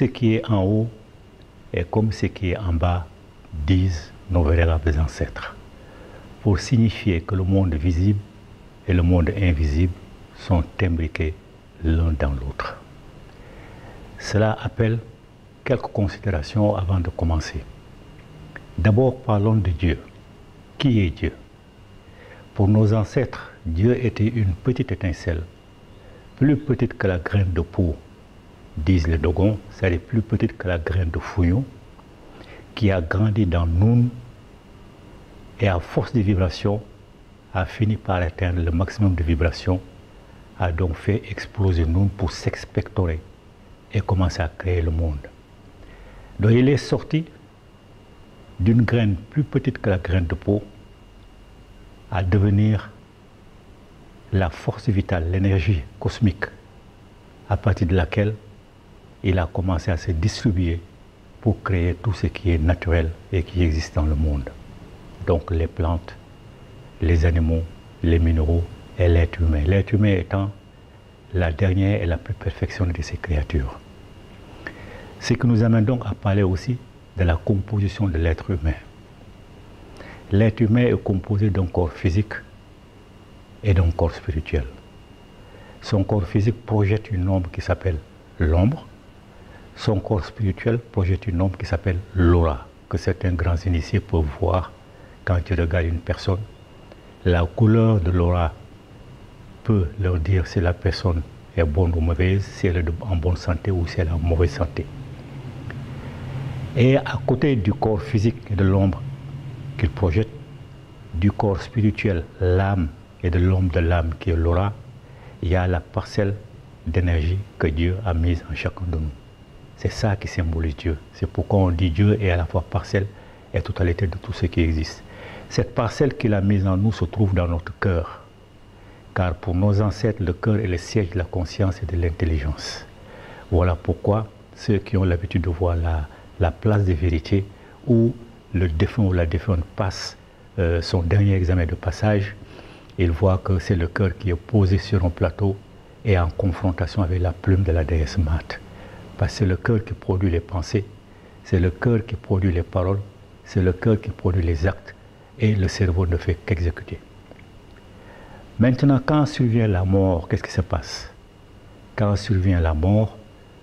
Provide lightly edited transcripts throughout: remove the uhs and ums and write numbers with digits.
ce qui est en haut est comme ce qui est en bas, disent nos vénérables ancêtres, pour signifier que le monde visible et le monde invisible sont imbriqués l'un dans l'autre. Cela appelle quelques considérations avant de commencer. D'abord, parlons de Dieu. Qui est Dieu? Pour nos ancêtres, Dieu était une petite étincelle, plus petite que la graine de peau, disent les Dogons, c'est-à-dire plus petite que la graine de fouillon, qui a grandi dans nous et à force de vibration a fini par atteindre le maximum de vibration, a donc fait exploser nous pour s'expectorer et commencer à créer le monde. Donc il est sorti d'une graine plus petite que la graine de peau à devenir la force vitale, l'énergie cosmique, à partir de laquelle il a commencé à se distribuer pour créer tout ce qui est naturel et qui existe dans le monde. Donc les plantes, les animaux, les minéraux et l'être humain. L'être humain étant la dernière et la plus perfectionnée de ces créatures. Ce qui nous amène donc à parler aussi de la composition de l'être humain. L'être humain est composé d'un corps physique et d'un corps spirituel. Son corps physique projette une ombre qui s'appelle l'ombre. Son corps spirituel projette une ombre qui s'appelle l'aura, que certains grands initiés peuvent voir quand ils regardent une personne. La couleur de l'aura peut leur dire si la personne est bonne ou mauvaise, si elle est en bonne santé ou si elle est en mauvaise santé. Et à côté du corps physique et de l'ombre qu'il projette, du corps spirituel, l'âme et de l'ombre de l'âme qui est l'aura, il y a la parcelle d'énergie que Dieu a mise en chacun de nous. C'est ça qui symbolise Dieu. C'est pourquoi on dit Dieu est à la fois parcelle et totalité de tout ce qui existe. Cette parcelle qu'il a mise en nous se trouve dans notre cœur. Car pour nos ancêtres, le cœur est le siège de la conscience et de l'intelligence. Voilà pourquoi ceux qui ont l'habitude de voir la place de vérité où le défunt ou la défunte passe son dernier examen de passage, il voit que c'est le cœur qui est posé sur un plateau et en confrontation avec la plume de la déesse Mate. Parce que c'est le cœur qui produit les pensées, c'est le cœur qui produit les paroles, c'est le cœur qui produit les actes et le cerveau ne fait qu'exécuter. Maintenant, quand survient la mort, qu'est-ce qui se passe? Quand survient la mort,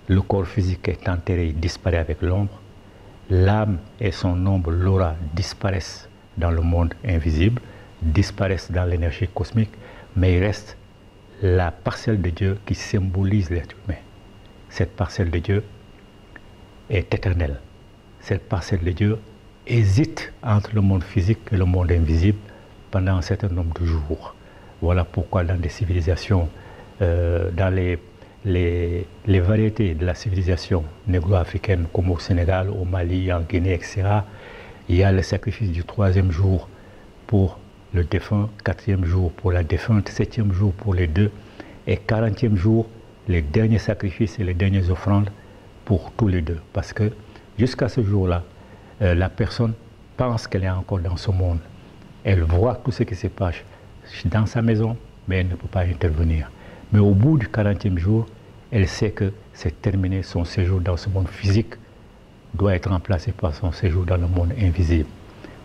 le corps physique est enterré, il disparaît avec l'ombre, l'âme et son ombre, l'aura, disparaissent dans le monde invisible, disparaissent dans l'énergie cosmique, mais il reste la parcelle de Dieu qui symbolise l'être humain. Cette parcelle de Dieu est éternelle. Cette parcelle de Dieu hésite entre le monde physique et le monde invisible pendant un certain nombre de jours. Voilà pourquoi dans des civilisations, dans les variétés de la civilisation négro-africaine, comme au Sénégal, au Mali, en Guinée, etc., il y a le sacrifice du 3e jour pour le défunt, 4e jour pour la défunte, 7e jour pour les deux, et 40e jour, les derniers sacrifices et les dernières offrandes pour tous les deux. Parce que jusqu'à ce jour-là, la personne pense qu'elle est encore dans ce monde. Elle voit tout ce qui se passe dans sa maison, mais elle ne peut pas intervenir. Mais au bout du 40e jour, elle sait que c'est terminé, son séjour dans ce monde physique doit être remplacé par son séjour dans le monde invisible.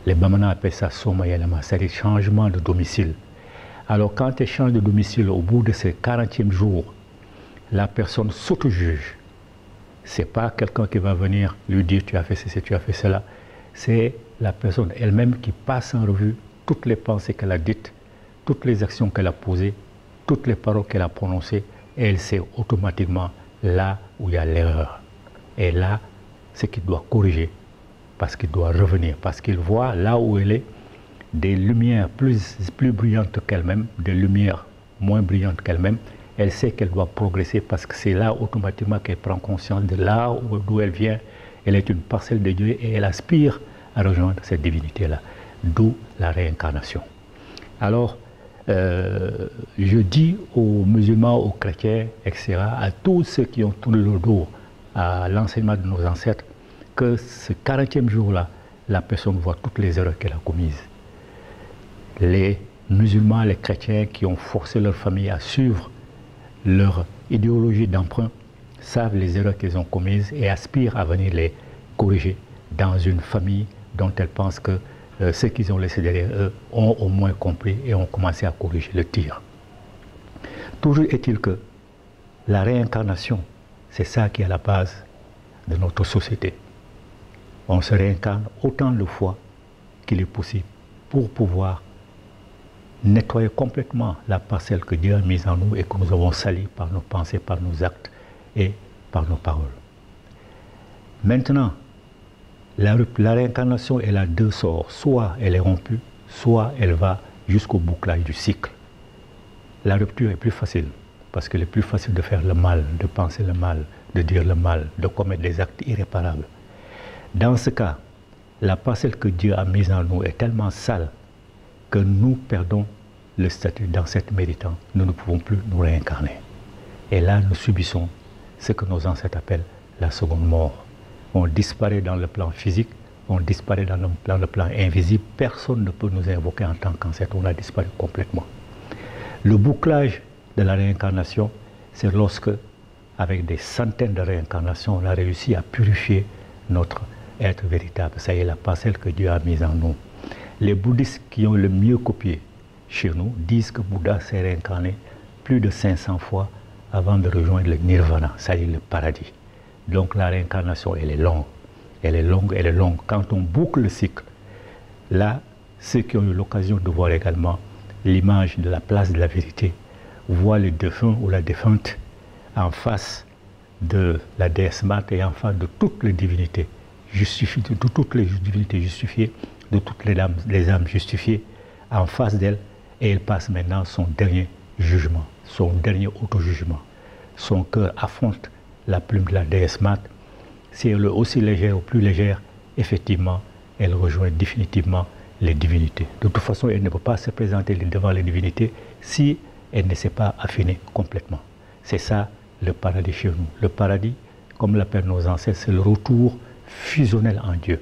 Les Bamana appellent ça Somayalama, c'est-à-dire changement de domicile. Alors quand elle change de domicile au bout de ce 40e jour, la personne s'auto-juge. Ce n'est pas quelqu'un qui va venir lui dire tu as fait ceci, tu as fait cela. C'est la personne elle-même qui passe en revue toutes les pensées qu'elle a dites, toutes les actions qu'elle a posées, toutes les paroles qu'elle a prononcées, et elle sait automatiquement là où il y a l'erreur. Et là, ce qu'il doit corriger, parce qu'il doit revenir, parce qu'il voit là où elle est des lumières plus brillantes qu'elle-même, des lumières moins brillantes qu'elle-même. Elle sait qu'elle doit progresser parce que c'est là automatiquement qu'elle prend conscience de là d'où elle vient. Elle est une parcelle de Dieu et elle aspire à rejoindre cette divinité-là, d'où la réincarnation. Alors, je dis aux musulmans, aux chrétiens, etc., à tous ceux qui ont tourné le dos à l'enseignement de nos ancêtres, que ce 40e jour-là, la personne voit toutes les erreurs qu'elle a commises. Les musulmans, les chrétiens qui ont forcé leur famille à suivre leur idéologie d'emprunt, savent les erreurs qu'ils ont commises et aspirent à venir les corriger dans une famille dont elles pensent que ceux qu'ils ont laissés derrière eux ont au moins compris et ont commencé à corriger le tir. Toujours est-il que la réincarnation, c'est ça qui est à la base de notre société. On se réincarne autant de fois qu'il est possible pour pouvoir nettoyer complètement la parcelle que Dieu a mise en nous et que nous avons salie par nos pensées, par nos actes et par nos paroles. Maintenant, la réincarnation, elle a deux sorts. Soit elle est rompue, soit elle va jusqu'au bouclage du cycle. La rupture est plus facile, parce qu'il est plus facile de faire le mal, de penser le mal, de dire le mal, de commettre des actes irréparables. Dans ce cas, la parcelle que Dieu a mise en nous est tellement sale que nous perdons le statut d'ancêtre méritant. Nous ne pouvons plus nous réincarner. Et là, nous subissons ce que nos ancêtres appellent la seconde mort. On disparaît dans le plan physique, on disparaît dans le plan invisible. Personne ne peut nous invoquer en tant qu'ancêtre. On a disparu complètement. Le bouclage de la réincarnation, c'est lorsque, avec des centaines de réincarnations, on a réussi à purifier notre être véritable. Ça y est, la parcelle que Dieu a mise en nous. Les bouddhistes qui ont le mieux copié chez nous disent que Bouddha s'est réincarné plus de 500 fois avant de rejoindre le nirvana, c'est-à-dire le paradis. Donc la réincarnation, elle est longue. Elle est longue, elle est longue. Quand on boucle le cycle, là, ceux qui ont eu l'occasion de voir également l'image de la place de la vérité voient le défunt ou la défunte en face de la déesse Mate et en face de toutes les divinités justifiées, de toutes les divinités justifiées, de toutes les âmes justifiées en face d'elle, et elle passe maintenant son dernier jugement, son dernier auto-jugement. Son cœur affronte la plume de la déesse Mate. Si elle est aussi légère ou plus légère, effectivement, elle rejoint définitivement les divinités. De toute façon, elle ne peut pas se présenter devant les divinités si elle ne s'est pas affinée complètement. C'est ça le paradis chez nous. Le paradis, comme l'appellent nos ancêtres, c'est le retour fusionnel en Dieu.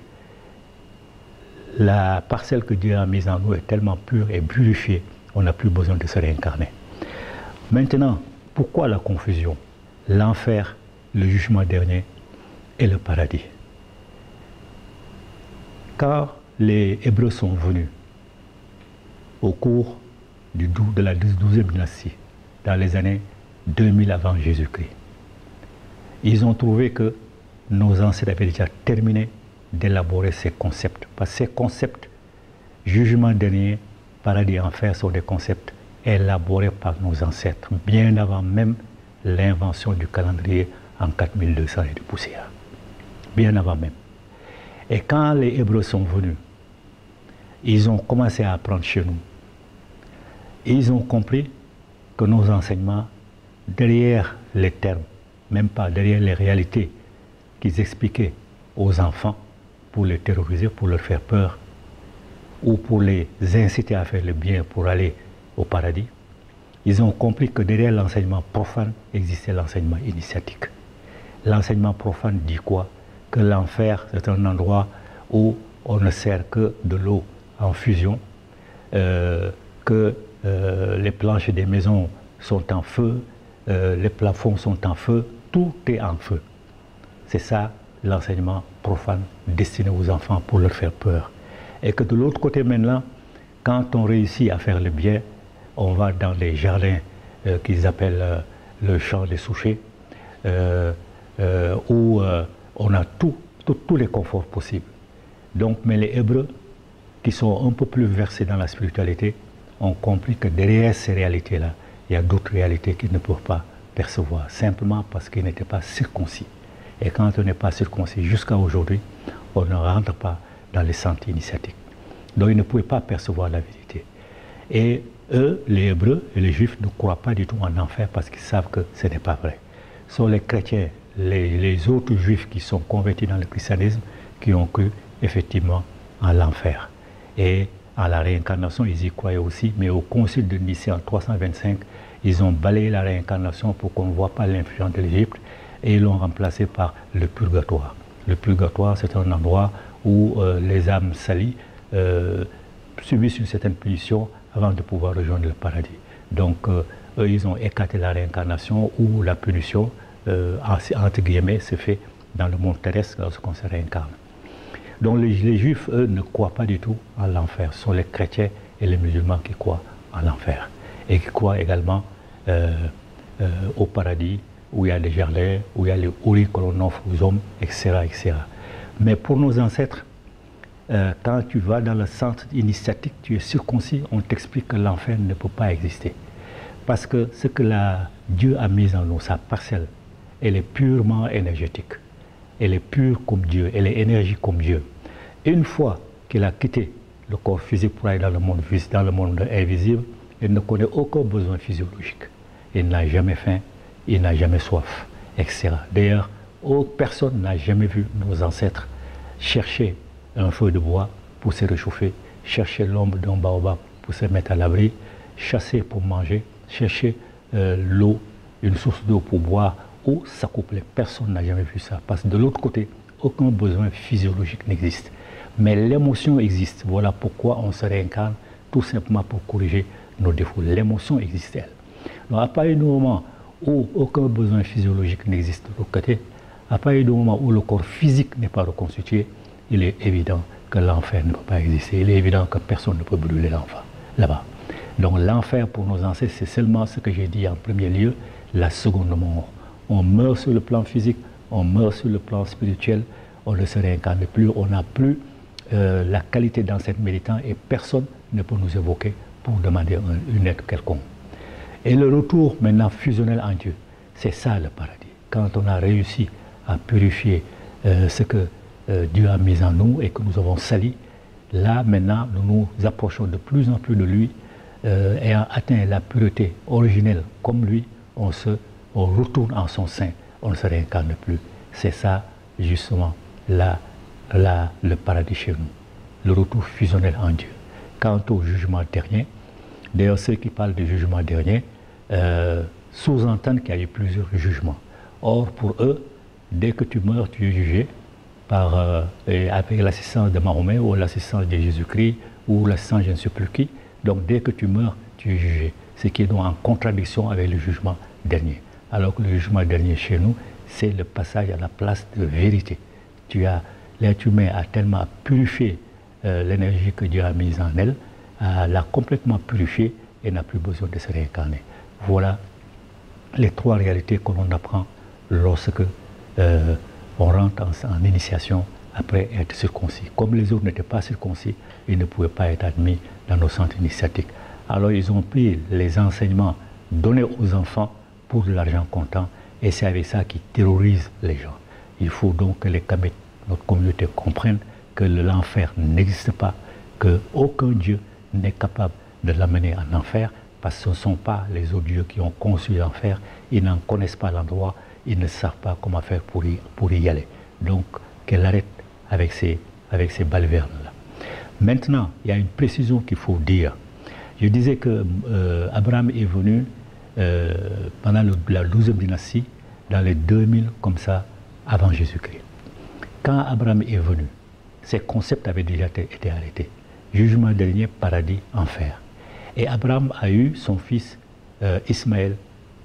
La parcelle que Dieu a mise en nous est tellement pure et purifiée, on n'a plus besoin de se réincarner. Maintenant, pourquoi la confusion? L'enfer, le jugement dernier et le paradis. Quand les Hébreux sont venus au cours de la 12e dynastie, dans les années 2000 avant Jésus-Christ, ils ont trouvé que nos ancêtres avaient déjà terminé d'élaborer ces concepts. Parce que ces concepts, jugement dernier, paradis, enfer, sont des concepts élaborés par nos ancêtres, bien avant même l'invention du calendrier en 4200 et de poussière. Bien avant même. Et quand les Hébreux sont venus, ils ont commencé à apprendre chez nous. Et ils ont compris que nos enseignements, derrière les termes, même pas derrière les réalités qu'ils expliquaient aux enfants pour les terroriser, pour leur faire peur, ou pour les inciter à faire le bien pour aller au paradis, ils ont compris que derrière l'enseignement profane existait l'enseignement initiatique. L'enseignement profane dit quoi? Que l'enfer, c'est un endroit où on ne sert que de l'eau en fusion, que les planches des maisons sont en feu, les plafonds sont en feu, tout est en feu. C'est ça l'enseignement profane destiné aux enfants pour leur faire peur. Et que de l'autre côté maintenant, quand on réussit à faire le bien, on va dans les jardins qu'ils appellent le champ des souchets, où on a tous les conforts possibles. Donc, mais les Hébreux, qui sont un peu plus versés dans la spiritualité, ont compris que derrière ces réalités-là, il y a d'autres réalités qu'ils ne peuvent pas percevoir, simplement parce qu'ils n'étaient pas circoncis. Et quand on n'est pas circoncis, jusqu'à aujourd'hui, on ne rentre pas dans les centres initiatiques. Donc ils ne pouvaient pas percevoir la vérité. Et eux, les Hébreux et les Juifs, ne croient pas du tout en enfer parce qu'ils savent que ce n'est pas vrai. Ce sont les chrétiens, les autres Juifs qui sont convertis dans le christianisme, qui ont cru effectivement en l'enfer. Et à la réincarnation, ils y croyaient aussi, mais au concile de Nicée en 325, ils ont balayé la réincarnation pour qu'on ne voit pas l'influence de l'Égypte et ils l'ont remplacé par le purgatoire. Le purgatoire, c'est un endroit où les âmes salies subissent une certaine punition avant de pouvoir rejoindre le paradis. Donc, eux, ils ont écarté la réincarnation ou la punition entre guillemets, se fait dans le monde terrestre lorsqu'on se réincarne. Donc les Juifs, eux, ne croient pas du tout en l'enfer. Ce sont les chrétiens et les musulmans qui croient en l'enfer. Et qui croient également au paradis, où il y a des jardins, où il y a les houris que l'on offre aux hommes, etc., etc. Mais pour nos ancêtres, quand tu vas dans le centre initiatique, tu es circoncis, on t'explique que l'enfer ne peut pas exister. Parce que ce que Dieu a mis en nous, sa parcelle, elle est purement énergétique. Elle est pure comme Dieu, elle est énergie comme Dieu. Et une fois qu'il a quitté le corps physique pour aller dans le monde invisible, il ne connaît aucun besoin physiologique. Il n'a jamais faim, il n'a jamais soif, etc. D'ailleurs, personne n'a jamais vu nos ancêtres chercher un feu de bois pour se réchauffer, chercher l'ombre d'un baobab pour se mettre à l'abri, chasser pour manger, chercher l'eau, une source d'eau pour boire ou s'accoupler. Personne n'a jamais vu ça. Parce que de l'autre côté, aucun besoin physiologique n'existe. Mais l'émotion existe. Voilà pourquoi on se réincarne, tout simplement pour corriger nos défauts. L'émotion existe, elle. Donc, à partir du moment où aucun besoin physiologique n'existe de l'autre côté, à partir du moment où le corps physique n'est pas reconstitué, il est évident que l'enfer ne peut pas exister. Il est évident que personne ne peut brûler l'enfer là-bas. Donc l'enfer pour nos ancêtres, c'est seulement ce que j'ai dit en premier lieu, la seconde mort. On meurt sur le plan physique, on meurt sur le plan spirituel, on ne se réincarne plus, on n'a plus la qualité d'ancêtre méditant et personne ne peut nous évoquer pour demander une aide quelconque. Et le retour maintenant fusionnel en Dieu, c'est ça le paradis. Quand on a réussi à purifier ce que Dieu a mis en nous et que nous avons sali, là maintenant nous nous approchons de plus en plus de lui, ayant atteint la pureté originelle comme lui, on retourne en son sein, on ne se réincarne plus. C'est ça justement le paradis chez nous, le retour fusionnel en Dieu. Quant au jugement dernier, d'ailleurs ceux qui parlent du jugement dernier sous-entendent qu'il y a eu plusieurs jugements. Or pour eux, dès que tu meurs, tu es jugé avec l'assistance de Mahomet ou l'assistance de Jésus-Christ ou l'assistance je ne sais plus qui. Donc dès que tu meurs, tu es jugé. Ce qui est donc en contradiction avec le jugement dernier. Alors que le jugement dernier chez nous, c'est le passage à la place de vérité. L'être humain a tellement purifié l'énergie que Dieu a mise en elle, l'a complètement purifiée et n'a plus besoin de se réincarner. Voilà les trois réalités que l'on apprend lorsque on rentre en initiation après être circoncis. Comme les autres n'étaient pas circoncis, ils ne pouvaient pas être admis dans nos centres initiatiques. Alors ils ont pris les enseignements donnés aux enfants pour de l'argent comptant et c'est avec ça qu'ils terrorisent les gens. Il faut donc que notre communauté comprenne que l'enfer n'existe pas, qu'aucun Dieu n'est capable de l'amener en enfer parce que ce ne sont pas les autres dieux qui ont conçu l'enfer, ils n'en connaissent pas l'endroit, ils ne savent pas comment faire pour y aller. Donc qu'elle arrête avec ces balivernes-là. Maintenant, il y a une précision qu'il faut dire. Je disais que Abraham est venu pendant la 12e dynastie, dans les 2000 comme ça, avant Jésus-Christ. Quand Abraham est venu, ces concepts avaient déjà été arrêtés. Jugement dernier, paradis, enfer. Et Abraham a eu son fils Ismaël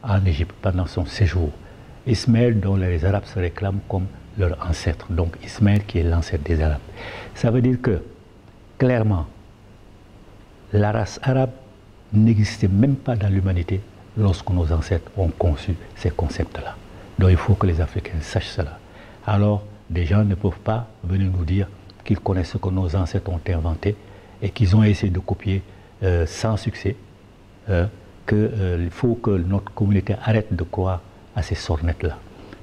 en Égypte pendant son séjour. Ismaël dont les Arabes se réclament comme leur ancêtre. Donc Ismaël qui est l'ancêtre des Arabes. Ça veut dire que, clairement, la race arabe n'existait même pas dans l'humanité lorsque nos ancêtres ont conçu ces concepts-là. Donc il faut que les Africains sachent cela. Alors, des gens ne peuvent pas venir nous dire qu'ils connaissent ce que nos ancêtres ont inventé et qu'ils ont essayé de copier sans succès, qu'il faut que notre communauté arrête de croire à ces sornettes-là.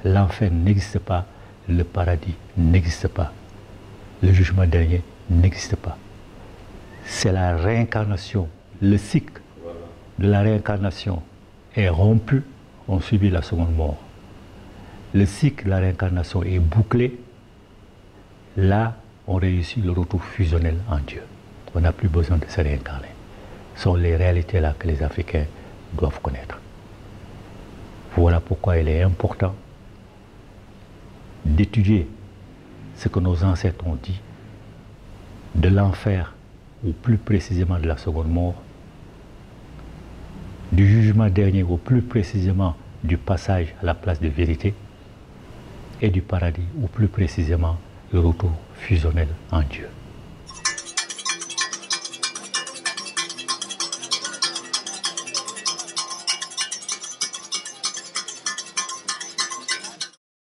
L'enfer n'existe pas, le paradis n'existe pas, le jugement dernier n'existe pas. C'est la réincarnation, le cycle de la réincarnation est rompu, on subit la seconde mort. Le cycle de la réincarnation est bouclé, là on réussit le retour fusionnel en Dieu. On n'a plus besoin de se réincarner. Ce sont les réalités là que les Africains doivent connaître. Voilà pourquoi il est important d'étudier ce que nos ancêtres ont dit de l'enfer, ou plus précisément de la seconde mort, du jugement dernier, ou plus précisément du passage à la place de vérité et du paradis, ou plus précisément le retour fusionnel en Dieu.